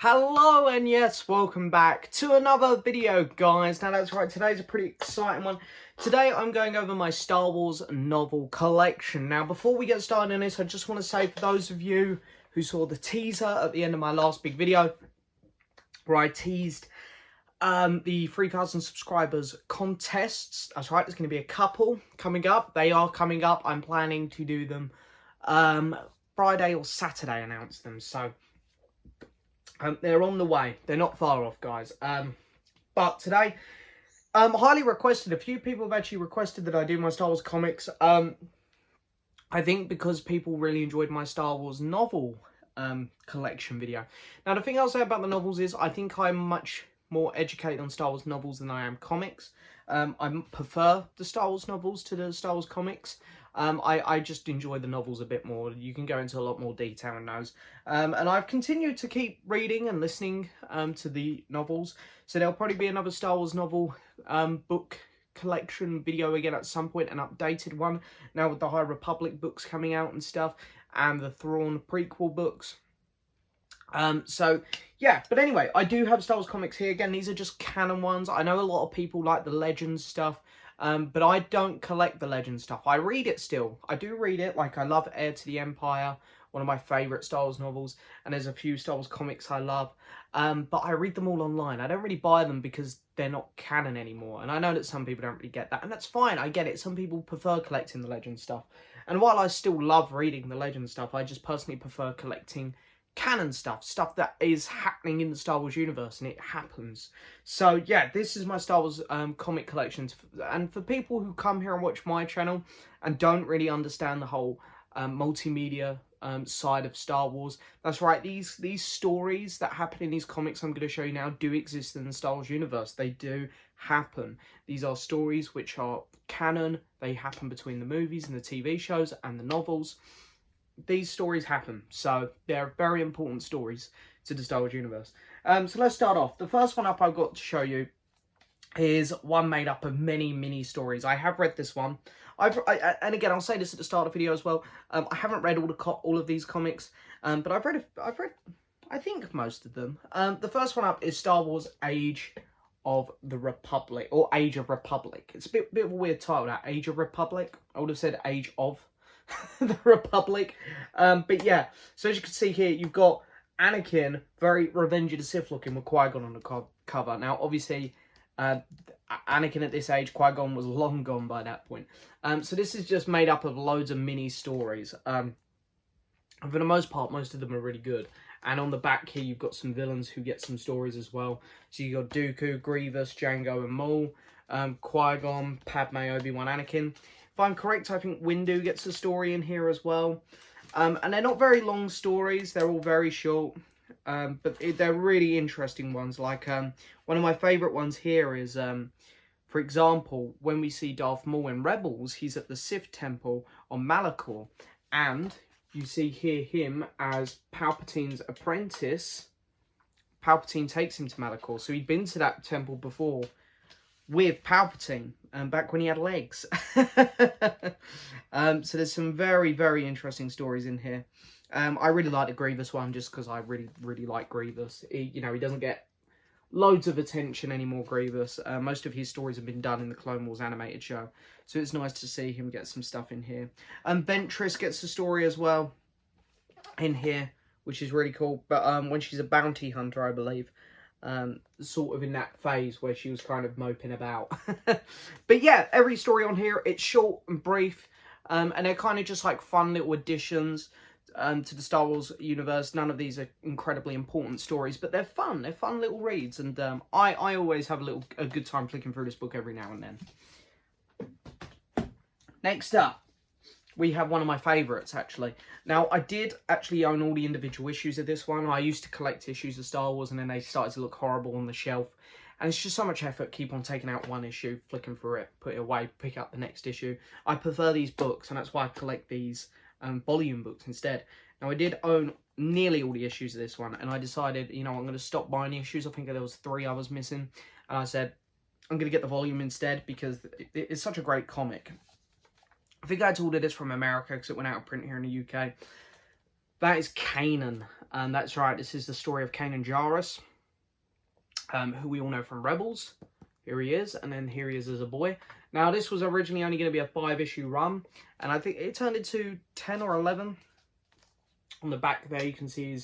Hello and yes, welcome back to another video, guys. Now that's right, today's a pretty exciting one. Today I'm going over my Star Wars novel collection. Now before we get started on this, I just want to say for those of you who saw the teaser at the end of my last big video, where I teased the 3,000 subscribers contests. That's right, there's going to be a couple coming up. They are coming up. I'm planning to do them Friday or Saturday, announce them. So they're on the way. They're not far off, guys. But today, highly requested. A few people have actually requested that I do my Star Wars comics. I think because people really enjoyed my Star Wars novel collection video. Now, the thing I'll say about the novels is I think I'm much more educated on Star Wars novels than I am comics. I prefer the Star Wars novels to the Star Wars comics. I just enjoy the novels a bit more. You can go into a lot more detail in those. And I've continued to keep reading and listening to the novels. So there'll probably be another Star Wars novel book collection video again at some point, an updated one. Now with the High Republic books coming out and stuff, and the Thrawn prequel books. So yeah, but anyway, I do have Star Wars comics here. Again, these are just canon ones. I know a lot of people like the Legends stuff. But I don't collect the Legend stuff. I read it still. I do read it. Like, I love Heir to the Empire, one of my favourite Star Wars novels. And there's a few Star Wars comics I love. But I read them all online. I don't really buy them because they're not canon anymore. And I know that some people don't really get that. And that's fine. I get it. Some people prefer collecting the Legend stuff. And while I still love reading the Legend stuff, I just personally prefer collecting canon stuff that is happening in the Star Wars universe, and it happens. So yeah, this is my Star Wars comic collections, and for people who come here and watch my channel and don't really understand the whole multimedia side of Star Wars, that's right, these stories that happen in these comics I'm going to show you now do exist in the Star Wars universe. They do happen. These are stories which are canon. They happen between the movies and the TV shows and the novels. These stories happen, so they're very important stories to the Star Wars universe. So let's start off. The first one up I've got to show you is one made up of many mini stories. I have read this one. And again, I'll say this at the start of the video as well. I haven't read all of these comics, but I've read I think most of them. The first one up is Star Wars Age of the Republic, or Age of Republic. It's a bit of a weird title, that Age of Republic. I would have said Age of the Republic. But yeah, so as you can see here, you've got Anakin, very Revenge of the Sith looking, with Qui-Gon on the cover. Now, obviously, Anakin at this age, Qui-Gon was long gone by that point. So this is just made up of loads of mini stories. And for the most part, most of them are really good. And on the back here, you've got some villains who get some stories as well. So you've got Dooku, Grievous, Jango and Maul, Qui-Gon, Padme, Obi-Wan, Anakin. If I'm correct, I think Windu gets a story in here as well. And they're not very long stories. They're all very short. But they're really interesting ones. Like, one of my favourite ones here is, for example, when we see Darth Maul in Rebels, he's at the Sith Temple on Malachor. And you see here him as Palpatine's apprentice. Palpatine takes him to Malachor. So he'd been to that temple before with Palpatine, back when he had legs. So there's some very, very interesting stories in here. I really like the Grievous one just because I really, really like Grievous. He doesn't get loads of attention anymore, Grievous. Most of his stories have been done in the Clone Wars animated show. So it's nice to see him get some stuff in here. Ventress gets a story as well in here, which is really cool. But when she's a bounty hunter, I believe. Sort of in that phase where she was kind of moping about. But yeah, every story on here, it's short and brief, and they're kind of just like fun little additions to the Star Wars universe. None of these are incredibly important stories, but they're fun. They're fun little reads, and I always have a good time flicking through this book every now and then. Next up, we have one of my favourites, actually. Now, I did actually own all the individual issues of this one. I used to collect issues of Star Wars, and then they started to look horrible on the shelf. And it's just so much effort, keep on taking out one issue, flicking through it, put it away, pick up the next issue. I prefer these books, and that's why I collect these volume books instead. Now, I did own nearly all the issues of this one, and I decided, I'm going to stop buying the issues. I think there was 3 I was missing. And I said, I'm going to get the volume instead, because it's such a great comic. I think I had to order this from America because it went out of print here in the UK. That is Kanan. That's right, this is the story of Kanan Jarrus, who we all know from Rebels. Here he is, and then here he is as a boy. Now, this was originally only going to be a 5-issue run, and I think it turned into 10 or 11. On the back there, you can see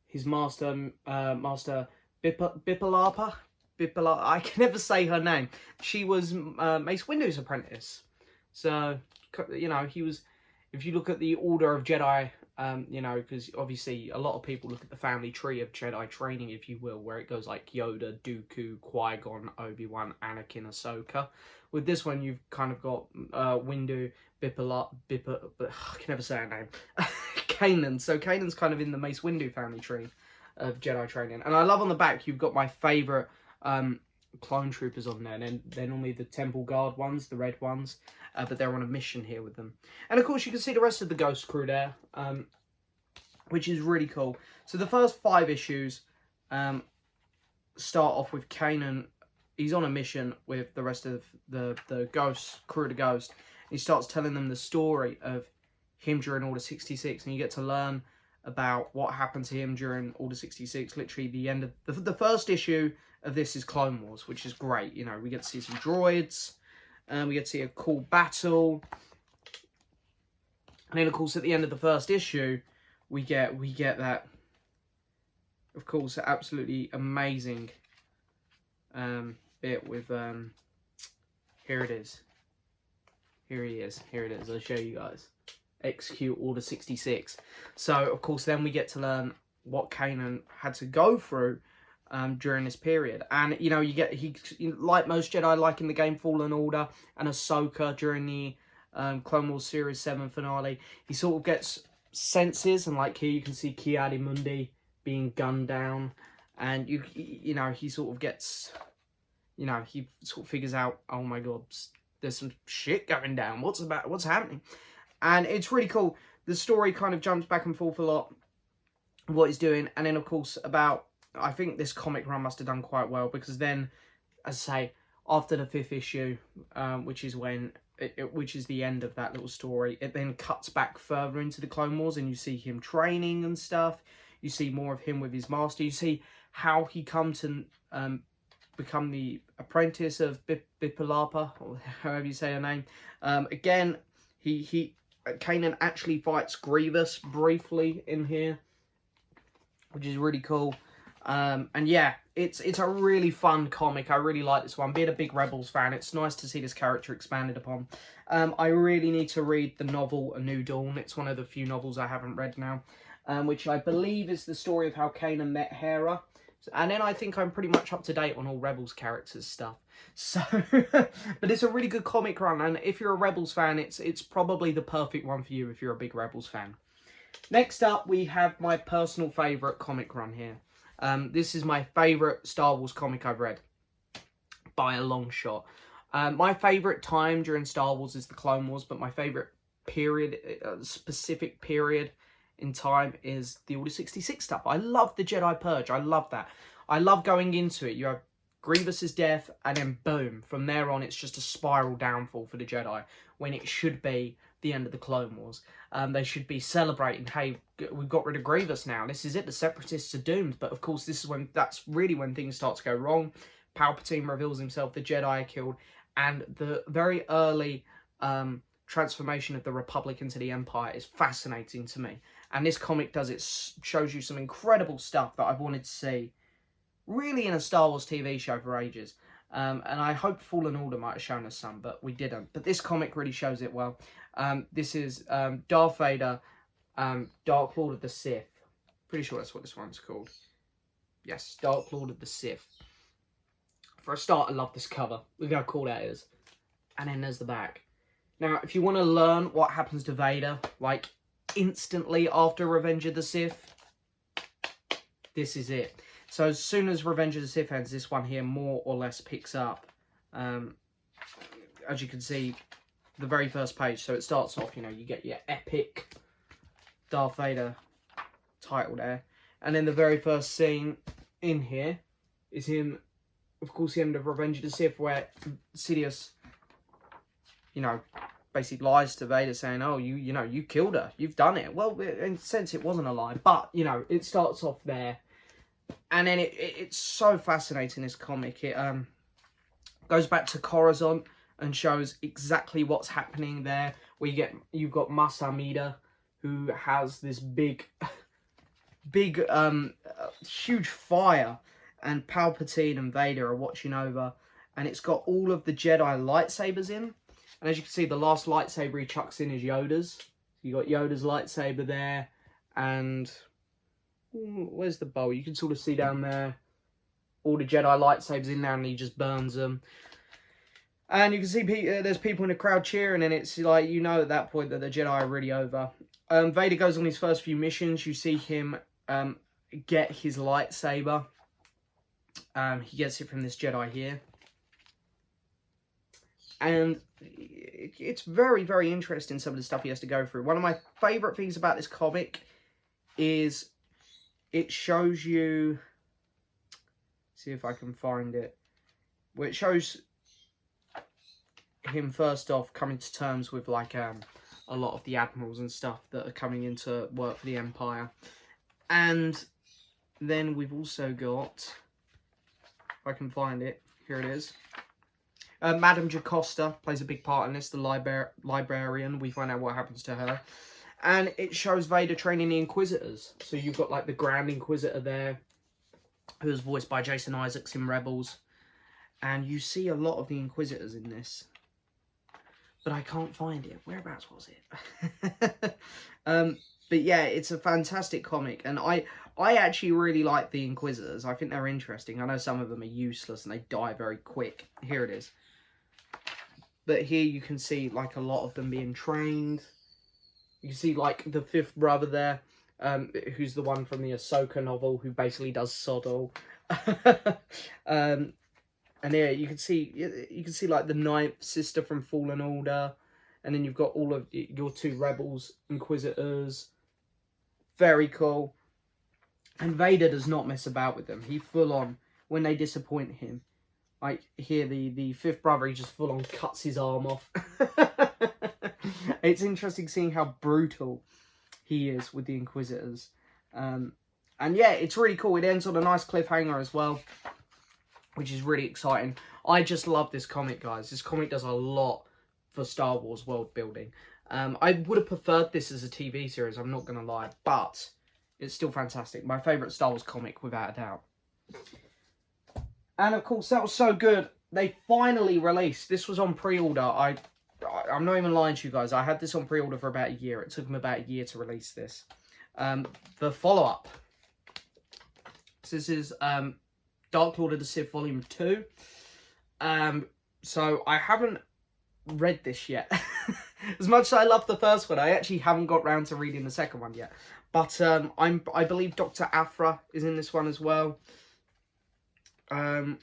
his master, Master Bipalapa. I can never say her name. She was Mace Windu's apprentice. So, you know, he was, if you look at the Order of Jedi, you know, because obviously a lot of people look at the family tree of Jedi training, if you will, where it goes like Yoda, Dooku, Qui-Gon, Obi-Wan, Anakin, Ahsoka. With this one, you've kind of got Windu, I can never say her name, Kanan. So Kanan's kind of in the Mace Windu family tree of Jedi training. And I love on the back, you've got my favourite clone troopers on there. And they're normally the Temple Guard ones, the red ones. But they're on a mission here with them. And of course, you can see the rest of the Ghost crew there, which is really cool. So the first 5 issues start off with Kanan. He's on a mission with the rest of the Ghost crew of the Ghost. He starts telling them the story of him during Order 66, and you get to learn about what happened to him during Order 66. Literally, the end of the first issue of this is Clone Wars, which is great. You know, we get to see some droids. We get to see a cool battle. And then, of course, at the end of the first issue, we get that, of course, absolutely amazing bit with, here it is. Here he is. Here it is. I'll show you guys. Execute Order 66. So, of course, then we get to learn what Kanan had to go through during this period. And, you know, he like most Jedi, like in the game Fallen Order and Ahsoka during the Clone Wars Series 7 finale, he sort of gets senses, and like here you can see Ki-Adi-Mundi being gunned down, and you know, he sort of gets, you know, he sort of figures out, oh my god, there's some shit going down, what's happening? And it's really cool. The story kind of jumps back and forth a lot, what he's doing, and then of course I think this comic run must have done quite well, because then, as I say, after the 5th issue, which is which is the end of that little story, it then cuts back further into the Clone Wars, and you see him training and stuff. You see more of him with his master. You see how he come to become the apprentice of Bipalapa, or however you say her name. Again, Kanan actually fights Grievous briefly in here, which is really cool. And yeah, it's a really fun comic. I really like this one. Being a big Rebels fan, it's nice to see this character expanded upon. I really need to read the novel A New Dawn. It's one of the few novels I haven't read now, which I believe is the story of how Kanan met Hera. And then I think I'm pretty much up to date on all Rebels characters stuff. So, but it's a really good comic run, and if you're a Rebels fan, it's probably the perfect one for you if you're a big Rebels fan. Next up, we have my personal favourite comic run here. This is my favourite Star Wars comic I've read, by a long shot. My favourite time during Star Wars is the Clone Wars, but my favourite period, specific period in time, is the Order 66 stuff. I love the Jedi Purge. I love that. I love going into it. You have Grievous's death, and then boom, from there on it's just a spiral downfall for the Jedi, when it should be the end of the Clone Wars. They should be celebrating, hey, we've got rid of Grievous now, this is it, the Separatists are doomed. But of course, this is when, that's really when things start to go wrong. Palpatine reveals himself, the Jedi are killed, and the very early transformation of the Republic into the Empire is fascinating to me. And this comic does it, shows you some incredible stuff that I've wanted to see really in a Star Wars TV show for ages. And I hope Fallen Order might have shown us some, but we didn't. But this comic really shows it well. This is Darth Vader, Dark Lord of the Sith. Pretty sure that's what this one's called. Yes, Dark Lord of the Sith. For a start, I love this cover. Look how cool that is. And then there's the back. Now, if you want to learn what happens to Vader, like, instantly after Revenge of the Sith, this is it. So as soon as Revenge of the Sith ends, this one here more or less picks up. As you can see, the very first page. So it starts off, you know, you get your epic Darth Vader title there. And then the very first scene in here is him, of course, the end of Revenge of the Sith, where Sidious, you know, basically lies to Vader, saying, "Oh, you know, you killed her. You've done it." Well, in a sense, it wasn't a lie, but you know, it starts off there, and then it's so fascinating. This comic, it goes back to Coruscant and shows exactly what's happening there. Where you've got Mas Amida, who has this big huge fire, and Palpatine and Vader are watching over, and it's got all of the Jedi lightsabers in. And as you can see, the last lightsaber he chucks in is Yoda's. You got Yoda's lightsaber there, and where's the bowl? You can sort of see down there all the Jedi lightsabers in there, and he just burns them. And you can see there's people in the crowd cheering, and it's like, you know at that point that the Jedi are really over. Vader goes on his first few missions. You see him get his lightsaber. He gets it from this Jedi here. And it's very, very interesting, some of the stuff he has to go through. One of my favourite things about this comic is it shows you... See if I can find it. Where it shows him first off coming to terms with like a lot of the admirals and stuff that are coming into work for the Empire. And then we've also got, if I can find it, here it is. Madame Jocasta plays a big part in this, the librarian. We find out what happens to her. And it shows Vader training the Inquisitors. So you've got like the Grand Inquisitor there, who is voiced by Jason Isaacs in Rebels. And you see a lot of the Inquisitors in this. But I can't find it. Whereabouts was it? But yeah, it's a fantastic comic. And I actually really like the Inquisitors. I think they're interesting. I know some of them are useless and they die very quick. Here it is. But here you can see like a lot of them being trained. You can see like the fifth brother there. Who's the one from the Ahsoka novel, who basically does sod all. And here you can see like the ninth sister from Fallen Order, and then you've got all of your two rebels, Inquisitors. Very cool. And Vader does not mess about with them. He full on, when they disappoint him, like here the fifth brother, he just full on cuts his arm off. It's interesting seeing how brutal he is with the Inquisitors. And yeah, it's really cool. It ends on a nice cliffhanger as well, which is really exciting. I just love this comic, guys. This comic does a lot for Star Wars world building. I would have preferred this as a TV series, I'm not going to lie, but it's still fantastic. My favourite Star Wars comic, without a doubt. And of course, that was so good. They finally released. This was on pre-order. I'm not even lying to you guys. I had this on pre-order for about a year. It took them about a year to release this. The follow-up. So this is Dark Lord of the Sith Volume 2. So I haven't read this yet. As much as I love the first one, I actually haven't got round to reading the second one yet. But I believe Dr. Aphra is in this one as well. And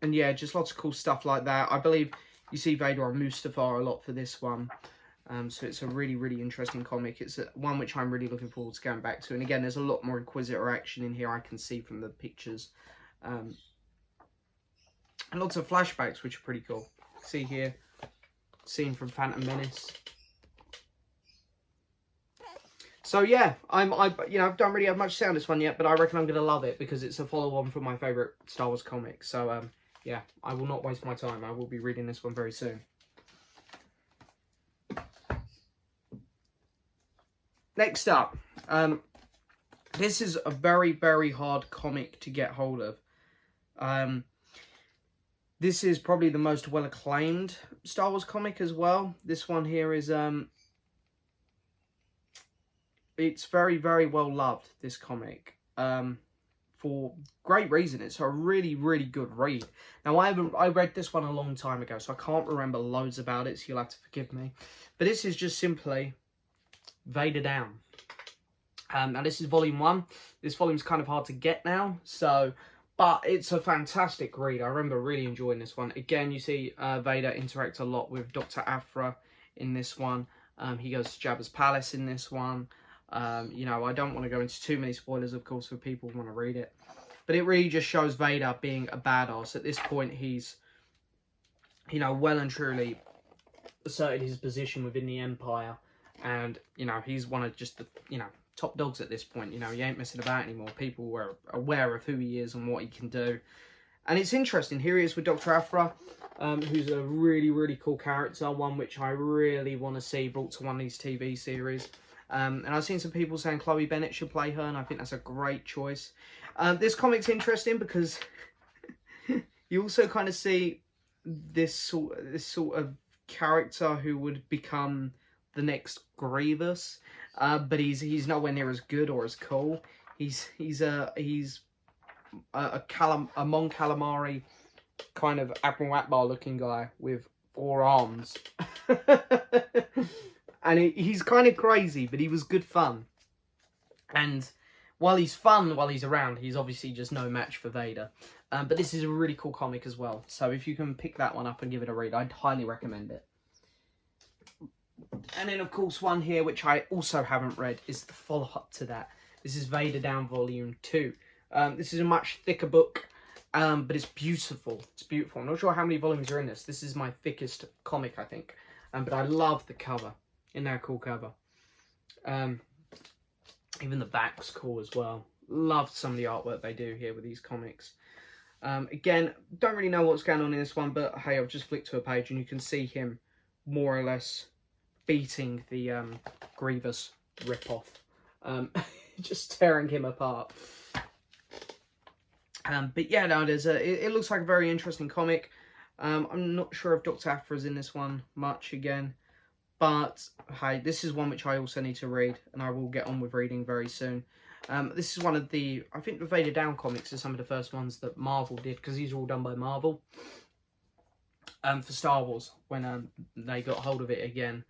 yeah, just lots of cool stuff like that. I believe you see Vader on Mustafar a lot for this one. So it's a really, really interesting comic. It's one which I'm really looking forward to going back to. And again, there's a lot more Inquisitor action in here, I can see from the pictures. And lots of flashbacks, which are pretty cool. See here, scene from Phantom Menace. So yeah, I don't really have much to say on this one yet, but I reckon I'm gonna love it because it's a follow-on from my favourite Star Wars comic. So yeah, I will not waste my time. I will be reading this one very soon. Next up, this is a very, very hard comic to get hold of. This is probably the most well-acclaimed Star Wars comic as well. This one here is, it's very, very well-loved, this comic, for great reason. It's a really, really good read. Now, I read this one a long time ago, so I can't remember loads about it, so you'll have to forgive me. But this is just simply Vader down. Now this is volume 1. This volume's kind of hard to get now, but it's a fantastic read. I remember really enjoying this one. Again, you see Vader interact a lot with Dr. Aphra in this one. He goes to Jabba's palace in this one. You know, I don't want to go into too many spoilers, of course, for people who want to read it. But it really just shows Vader being a badass. At this point, he's, you know, well and truly asserted his position within the Empire, and you know, he's one of just the, you know, top dogs at this point. You know, he ain't messing about anymore. People were aware of who he is and what he can do. And it's interesting, here he is with Dr. Aphra, who's a really, really cool character, one which I really want to see brought to one of these TV series. And I've seen some people saying Chloe Bennett should play her, and I think that's a great choice. This comic's interesting because you also kind of see this sort of character who would become the next Grievous, but he's nowhere near as good or as cool. He's a Mon Calamari kind of Admiral Akbar looking guy with 4 arms. And he's kind of crazy, but he was good fun. And while he's fun while he's around, he's obviously just no match for Vader. But this is a really cool comic as well. So if you can pick that one up and give it a read, I'd highly recommend it. And then, of course, one here, which I also haven't read, is the follow-up to that. This is Vader Down Volume 2. This is a much thicker book, but it's beautiful. It's beautiful. I'm not sure how many volumes are in this. This is my thickest comic, I think. But I love the cover. Isn't that a cool cover? Even the back's cool as well. Love some of the artwork they do here with these comics. Again, don't really know what's going on in this one, but hey, I've just flicked to a page and you can see him more or less beating the Grievous ripoff. Just tearing him apart. But yeah, no, it looks like a very interesting comic. I'm not sure if Dr. Aphra's in this one much again. But, hey, this is one which I also need to read, and I will get on with reading very soon. This is one of the, I think the Vader Down comics are some of the first ones that Marvel did, because these are all done by Marvel. For Star Wars, when they got hold of it again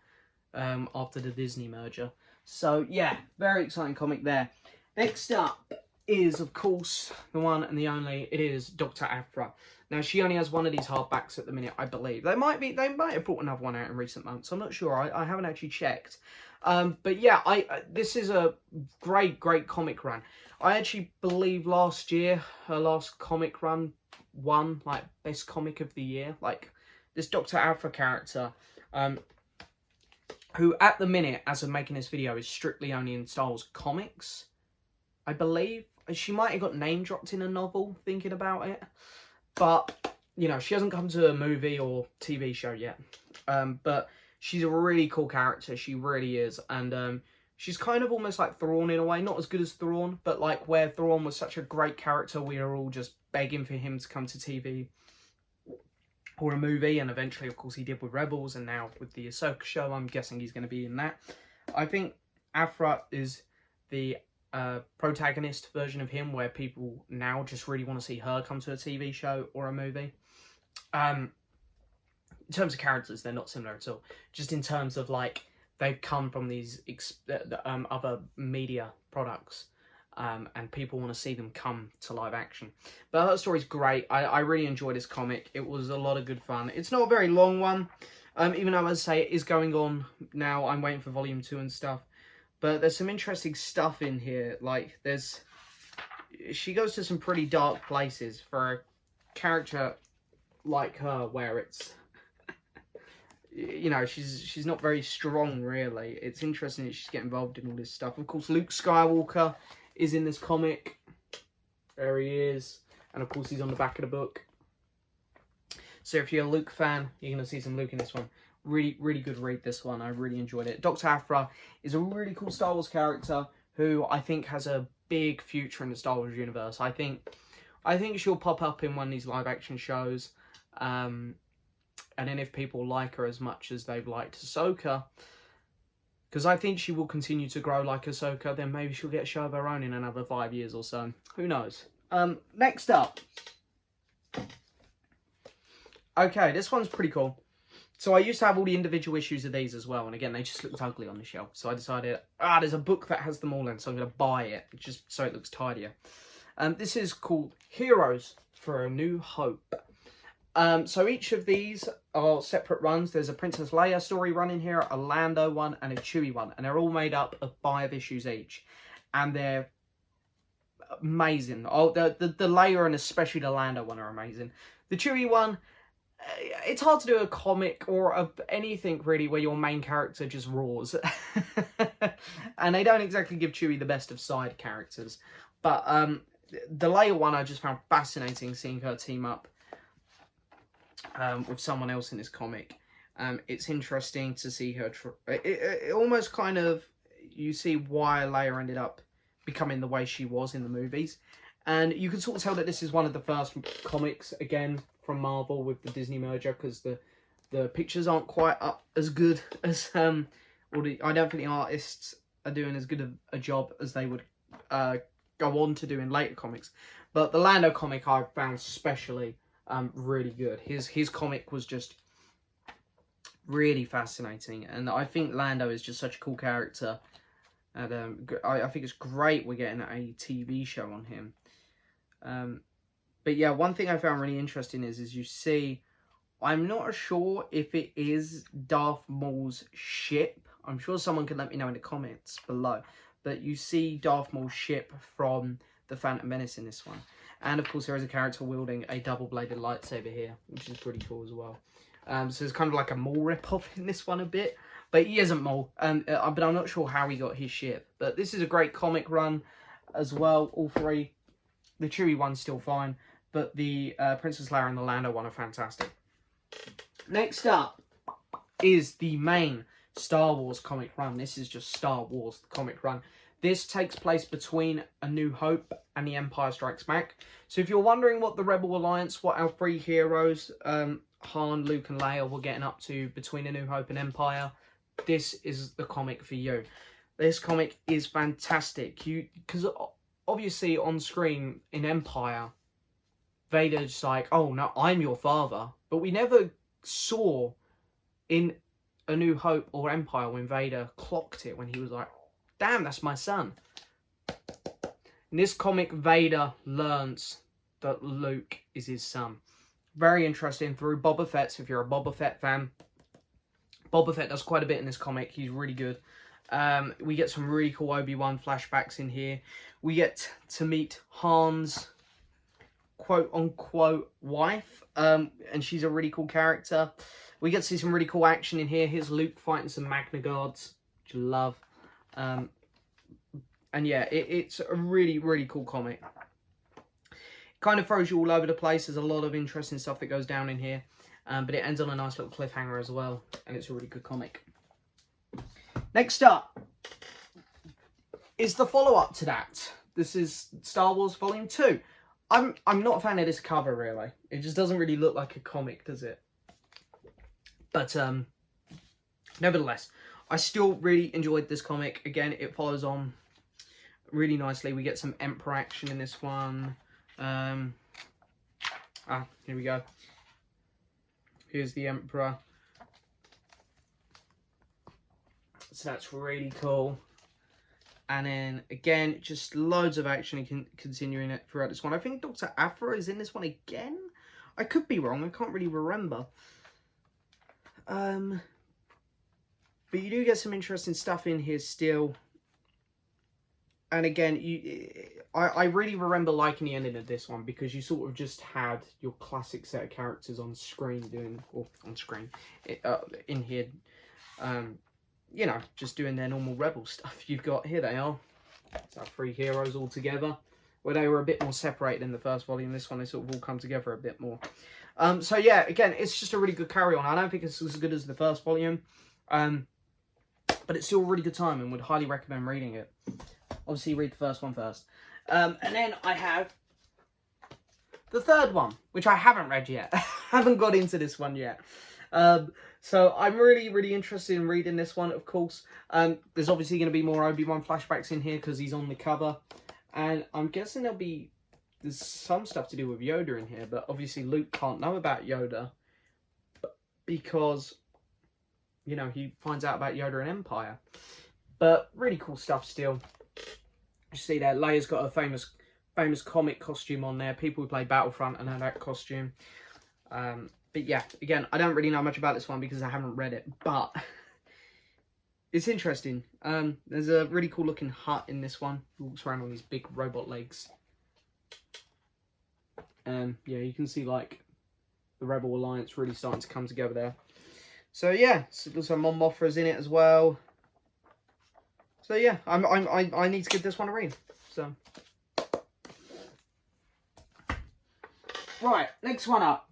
after the Disney merger. So, yeah, very exciting comic there. Next up is, of course, the one and the only, it is Dr. Aphra. Now, she only has one of these hardbacks at the minute, I believe. They might have brought another one out in recent months. I'm not sure. I haven't actually checked. But yeah, this is a great comic run. I actually believe last year, her last comic run won, like, best comic of the year. Like, this Dr. Aphra character, who at the minute, as of making this video, is strictly only in Star Wars comics, I believe. She might have got name dropped in a novel, thinking about it. But, you know, she hasn't come to a movie or TV show yet. But she's a really cool character. She really is. And she's kind of almost like Thrawn in a way. Not as good as Thrawn, but like where Thrawn was such a great character, we are all just begging for him to come to TV or a movie. And eventually, of course, he did with Rebels. And now with the Ahsoka show, I'm guessing he's going to be in that. I think Aphra is the protagonist version of him, where people now just really want to see her come to a TV show or a movie. In terms of characters, they're not similar at all. Just in terms of, like, they've come from these other media products, and people want to see them come to live action. But her story's great. I really enjoyed this comic. It was a lot of good fun. It's not a very long one, even though, as I say, it is going on now. I'm waiting for volume 2 and stuff. But there's some interesting stuff in here. Like, she goes to some pretty dark places for a character like her, where it's, you know, she's not very strong, really. It's interesting that she's getting involved in all this stuff. Of course, Luke Skywalker is in this comic. There he is. And, of course, he's on the back of the book. So if you're a Luke fan, you're going to see some Luke in this one. Really good read, this one. I really enjoyed it. Dr. Aphra is a really cool Star Wars character who I think has a big future in the Star Wars universe. I think she'll pop up in one of these live action shows. And then if people like her as much as they've liked Ahsoka, because I think she will continue to grow like Ahsoka, then maybe she'll get a show of her own in another 5 years or so. Who knows? Next up. Okay, this one's pretty cool. So I used to have all the individual issues of these as well, and again, they just looked ugly on the shelf. So I decided, there's a book that has them all in, so I'm going to buy it, just so it looks tidier. This is called Heroes for a New Hope. So each of these are separate runs. There's a Princess Leia story run in here, a Lando one, and a Chewie one. And they're all made up of 5 issues each. And they're amazing. Oh, the Leia and especially the Lando one are amazing. The Chewie one, it's hard to do a comic or anything really where your main character just roars. And they don't exactly give Chewie the best of side characters. But the Leia one I just found fascinating, seeing her team up with someone else in this comic. It's interesting to see her... It almost kind of... You see why Leia ended up becoming the way she was in the movies. And you can sort of tell that this is one of the first comics, again, from Marvel with the Disney merger, because the pictures aren't quite up as good as... I don't think the artists are doing as good a job as they would go on to do in later comics. But the Lando comic I found especially really good. His comic was just really fascinating. And I think Lando is just such a cool character. And I think it's great we're getting a TV show on him. But yeah, one thing I found really interesting is you see, I'm not sure if it is Darth Maul's ship. I'm sure someone can let me know in the comments below. But you see Darth Maul's ship from the Phantom Menace in this one. And of course there is a character wielding a double-bladed lightsaber here, which is pretty cool as well. So it's kind of like a Maul rip-off in this one a bit. But he isn't Maul. But I'm not sure how he got his ship. But this is a great comic run as well, all three. The Chewie one's still fine. But the Princess Leia and the Lando one are fantastic. Next up is the main Star Wars comic run. This is just Star Wars comic run. This takes place between A New Hope and The Empire Strikes Back. So if you're wondering what the Rebel Alliance, what our three heroes, Han, Luke and Leia, were getting up to between A New Hope and Empire, this is the comic for you. This comic is fantastic. Because obviously on screen in Empire, Vader's like, oh no, I'm your father. But we never saw in A New Hope or Empire when Vader clocked it, when he was like, damn, that's my son. In this comic, Vader learns that Luke is his son. Very interesting through Boba Fett, so if you're a Boba Fett fan. Boba Fett does quite a bit in this comic. He's really good. We get some really cool Obi-Wan flashbacks in here. We get to meet Han's quote-unquote wife, and she's a really cool character. We get to see some really cool action in here. Here's Luke fighting some Magna Guards, which I love. And yeah, it's a really, really cool comic. It kind of throws you all over the place. There's a lot of interesting stuff that goes down in here. But it ends on a nice little cliffhanger as well. And it's a really good comic. Next up is the follow-up to that. This is Star Wars Volume 2. I'm not a fan of this cover, really. It just doesn't really look like a comic, does it? But nevertheless, I still really enjoyed this comic. Again, it follows on really nicely. We get some Emperor action in this one. Here we go. Here's the Emperor. So that's really cool. And then, again, just loads of action continuing it throughout this one. I think Dr. Aphra is in this one again. I could be wrong. I can't really remember. But you do get some interesting stuff in here still. And again, I really remember liking the ending of this one because you sort of just had your classic set of characters on screen in here, you know, just doing their normal rebel stuff. You've got, here they are, it's our three heroes all together, where they were a bit more separated in the first volume. This one, they sort of all come together a bit more. So yeah, again, it's just a really good carry-on. I don't think it's as good as the first volume, but it's still a really good time and would highly recommend reading it. Obviously, read the first one first. And then I have the third one, which I haven't read yet. Haven't got into this one yet. So I'm really, really interested in reading this one, of course. There's obviously going to be more Obi-Wan flashbacks in here because he's on the cover. And I'm guessing there's some stuff to do with Yoda in here, but obviously Luke can't know about Yoda because, you know, he finds out about Yoda and Empire. But really cool stuff still. You see there, Leia's got a famous comic costume on there. People who play Battlefront and know that costume. But yeah, again, I don't really know much about this one because I haven't read it, but it's interesting. There's a really cool looking hut in this one. He walks around on these big robot legs. Yeah, you can see like the Rebel Alliance really starting to come together there. So yeah, so Mon Mothra's in it as well. So yeah, I need to give this one a read. So right, next one up.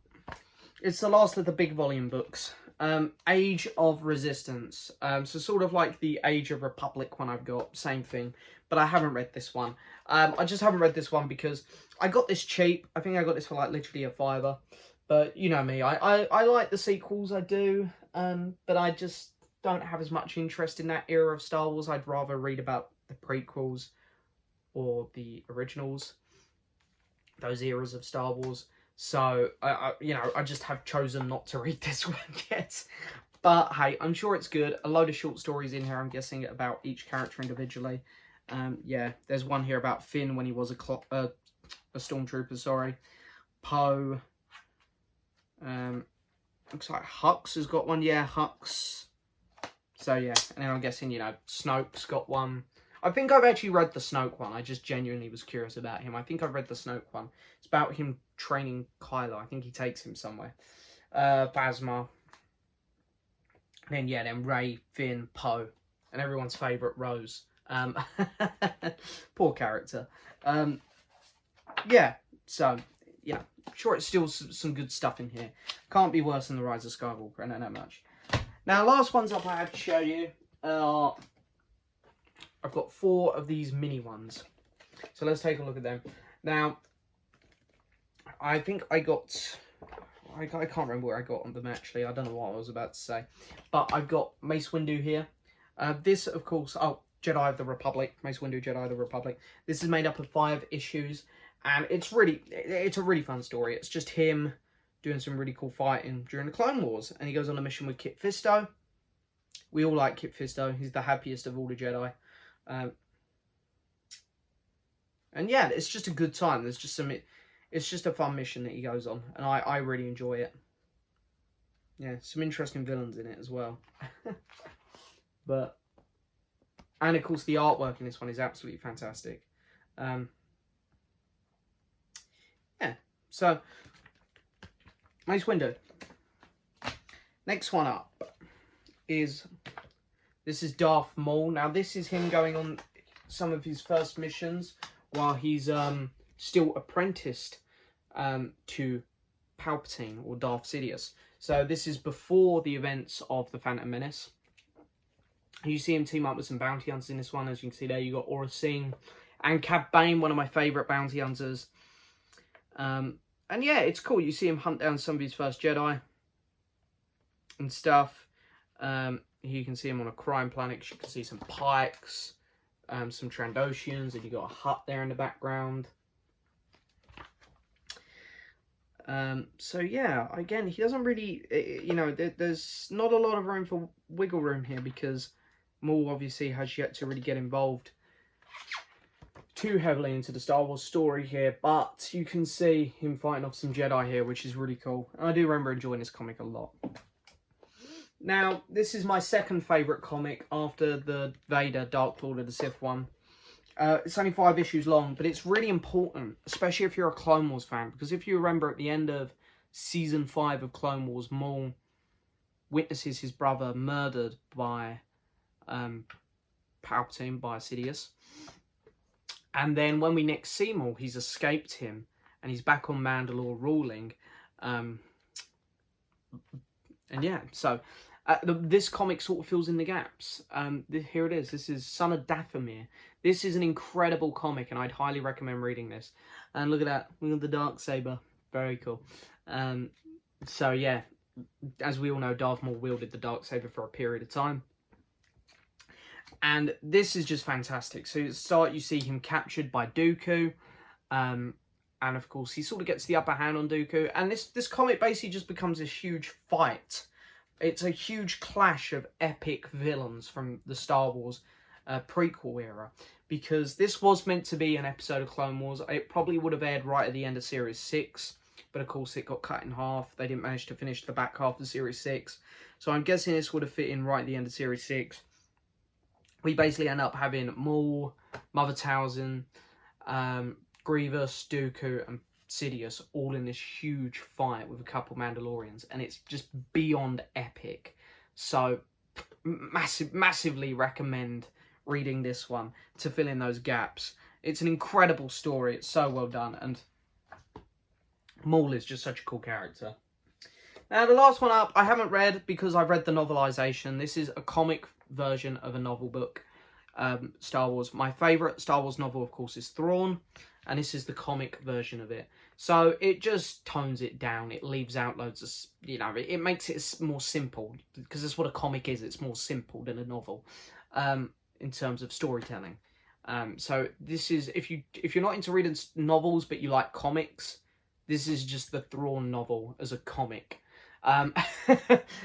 It's the last of the big volume books. Age of Resistance. So sort of like the Age of Republic one I've got, same thing. But I haven't read this one. I just haven't read this one because I got this cheap. I think I got this for like literally a $5. But you know me, I like the sequels, I do. But I just don't have as much interest in that era of Star Wars. I'd rather read about the prequels or the originals. Those eras of Star Wars. So, I just have chosen not to read this one yet. But, hey, I'm sure it's good. A load of short stories in here, I'm guessing, about each character individually. Yeah, there's one here about Finn when he was a stormtrooper, sorry. Poe. Looks like Hux has got one. Yeah, Hux. So, yeah. And then I'm guessing, Snoke's got one. I think I've actually read the Snoke one. I just genuinely was curious about him. I think I've read the Snoke one. It's about him training Kylo. I think he takes him somewhere. Phasma. And then Rey, Finn, Poe. And everyone's favourite, Rose. Poor character. Yeah, so, yeah. Sure, it's still some good stuff in here. Can't be worse than The Rise of Skywalker, I know that much. Now, last ones up I have to show you are... I've got 4 of these mini ones. So let's take a look at them. Now, I think I got... I can't remember where I got on them, actually. I don't know what I was about to say. But I've got Mace Windu here. This, of course... Oh, Jedi of the Republic. Mace Windu, Jedi of the Republic. This is made up of 5 issues. And it's a really fun story. It's just him doing some really cool fighting during the Clone Wars. And he goes on a mission with Kit Fisto. We all like Kit Fisto. He's the happiest of all the Jedi. And yeah, it's just a good time. There's just it's just a fun mission that he goes on, and I really enjoy it. Yeah, some interesting villains in it as well. And of course the artwork in this one is absolutely fantastic. Yeah, so Mace Windu. Next one up this is Darth Maul. Now, this is him going on some of his first missions while he's still apprenticed to Palpatine or Darth Sidious. So this is before the events of the Phantom Menace. You see him team up with some bounty hunters in this one. As you can see there, you got Aura Singh and Cad Bane, one of my favourite bounty hunters. And yeah, it's cool. You see him hunt down some of his first Jedi and stuff. You can see him on a crime planet. You can see some Pikes, some Trandoshians, and you got a hut there in the background. So yeah, again, he doesn't really, there's not a lot of room for wiggle room here because Maul obviously has yet to really get involved too heavily into the Star Wars story here, but you can see him fighting off some Jedi here, which is really cool. And I do remember enjoying this comic a lot. Now, this is my second favourite comic after the Vader Dark Lord of the Sith one. It's only 5 issues long, but it's really important, especially if you're a Clone Wars fan, because if you remember at the end of Season 5 of Clone Wars, Maul witnesses his brother murdered by Palpatine, by Sidious. And then when we next see Maul, he's escaped him, and he's back on Mandalore ruling. And yeah, so... this comic sort of fills in the gaps. Here it is. This is Son of Dathomir. This is an incredible comic, and I'd highly recommend reading this. And look at that. Look at the Darksaber. Very cool. So, yeah. As we all know, Darth Maul wielded the Darksaber for a period of time. And this is just fantastic. So, at the start, you see him captured by Dooku. And, of course, he sort of gets the upper hand on Dooku. And this comic basically just becomes a huge fight. It's a huge clash of epic villains from the Star Wars prequel era. Because this was meant to be an episode of Clone Wars. It probably would have aired right at the end of Series 6. But of course it got cut in half. They didn't manage to finish the back half of Series 6. So I'm guessing this would have fit in right at the end of Series 6. We basically end up having Maul, Mother Talzin, Grievous, Dooku, and Sidious all in this huge fight with a couple Mandalorians, and it's just beyond epic. So massively recommend reading this one to fill in those gaps. It's an incredible story. It's so well done, and Maul is just such a cool character. Now, the last one up, I haven't read because I've read the novelization. This is a comic version of a novel book, Star Wars. My favourite Star Wars novel, of course, is Thrawn, and this is the comic version of it. So it just tones it down. It leaves out loads of, it makes it more simple, because that's what a comic is. It's more simple than a novel in terms of storytelling. So this is, if you're not into reading novels but you like comics, this is just the Thrawn novel as a comic.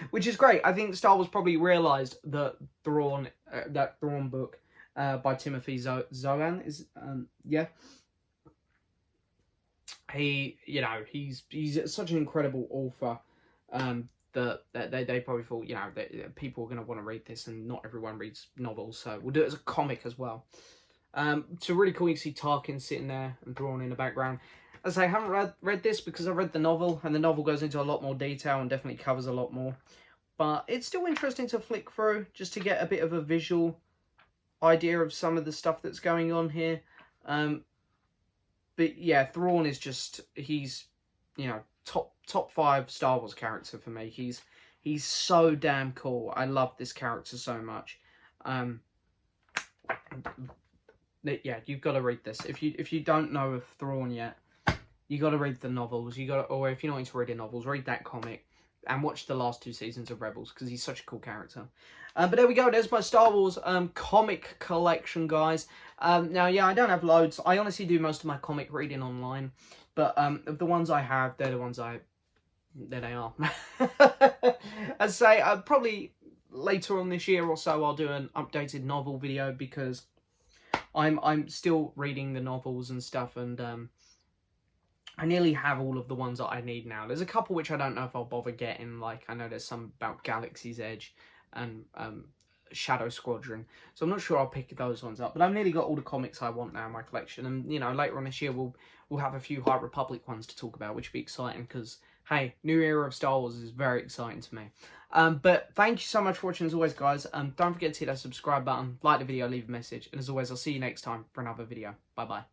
Which is great. I think Star Wars probably realised that that Thrawn book by Timothy Zahn is he's such an incredible author that they probably thought that people are going to want to read this, and not everyone reads novels, so we'll do it as a comic as well. So really cool. You can see Tarkin sitting there and Thrawn in the background. As I haven't read this because I've read the novel, and the novel goes into a lot more detail and definitely covers a lot more. But it's still interesting to flick through just to get a bit of a visual idea of some of the stuff that's going on here. But yeah, Thrawn is just, he's, top 5 Star Wars character for me. He's so damn cool. I love this character so much. Yeah, you've got to read this. If you don't know of Thrawn yet, you got to read the novels. Or if you're not into reading novels, read that comic and watch the last 2 seasons of Rebels, because he's such a cool character. But there we go. There's my Star Wars comic collection, guys. Now, yeah, I don't have loads. I honestly do most of my comic reading online, but of the ones I have, they're the ones there they are. I'd say probably later on this year or so, I'll do an updated novel video, because I'm still reading the novels and stuff, and I nearly have all of the ones that I need now. There's a couple which I don't know if I'll bother getting, like I know there's some about Galaxy's Edge and Shadow Squadron, so I'm not sure I'll pick those ones up, but I've nearly got all the comics I want now in my collection, and later on this year we'll have a few High Republic ones to talk about, which will be exciting, because hey, new era of Star Wars is very exciting to me. But thank you so much for watching as always, guys. Don't forget to hit that subscribe button, like the video, leave a message, and as always, I'll see you next time for another video. Bye bye.